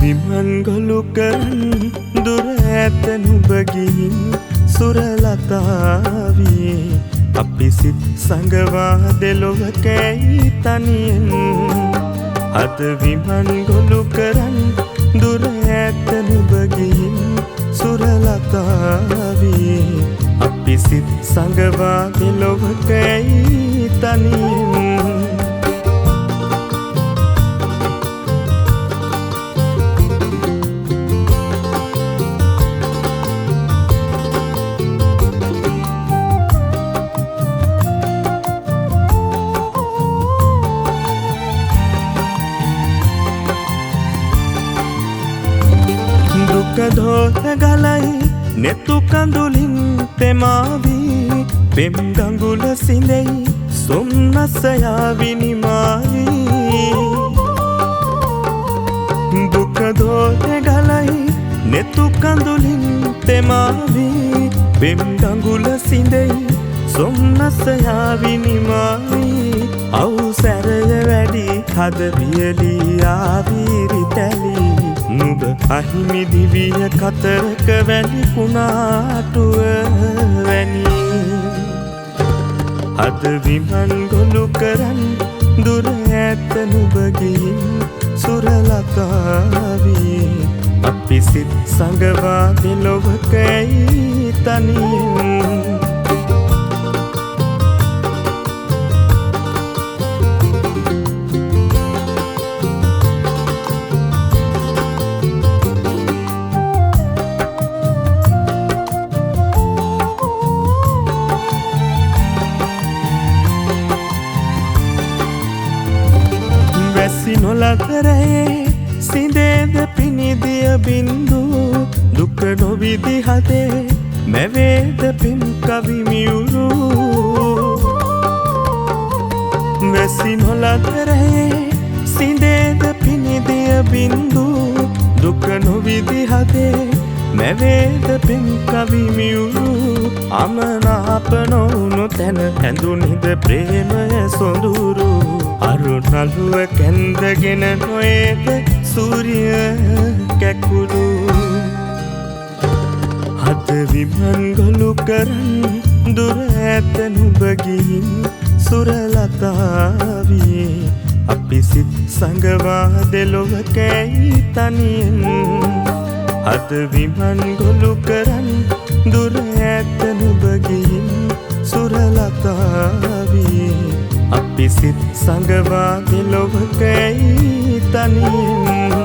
විමන් ගොලු කරන් දුර ඇත නුඹ ගිහින් සුරලතාවියේ අපි සිත් සංගවා දෙලොව කැයි තනියෙන් අද විමන් ගොලු කරන් දුර ඇත නුඹ ගිහින් සුරලතාවියේ අපි සිත් සංගවා දෙලොව කැයි තනියෙන් දුකදෝත ගලයි නෙතු කඳුලින් තෙමාවී පෙම් ගඟුල සිඳෙයි සොම්නසයාවි නිමාවී දුකදෝත ගලයි නෙතු කඳුලින් තෙමාවී පෙම් ගඟුල සිඳෙයි සොම්නසයාවි නිමාවී අවසරය වැඩි හද වියලී ආවීරි තැලී නුඹ අහිමි දිවිය කතරක වැනි කුණාටුව වැනි අද විමන් ගොලු කරන් දුර ඇත නුඹ ගිහින් සුරලතාවියේ අපි සිත් සංගවා දෙලොව කැයි තනියෙන් නොලතරයේ සිඳේද පිනිදිය බින්දු දුක නොවිදි හදේ මැවේද පිම් කවිමියුරු වැසි නොලතරයේ සිඳේද පිනිදිය බින්දු දුක නොවිදි හදේ මැවේද පිම් කවිමියුරු අමනාප නොවුණු තැන ඇඳුනිද ප්‍රේමය සොඳුරු අරුණලුව කැන්දගෙන නොයේද සූරිය කැකුළු අද විමන් ගොලු කරන් දුර ඇත නුඹ ගිහින් සුරලතාවියේ අපි සිත් සංගවා දෙලොව කැයි තනියෙන් අද විමන් ගොලු කරන් දුර ඇත නුඹ ගිහින් සුරලතාවියේ අපි සිත් සංගවා දෙලොව කැයි තනියෙන්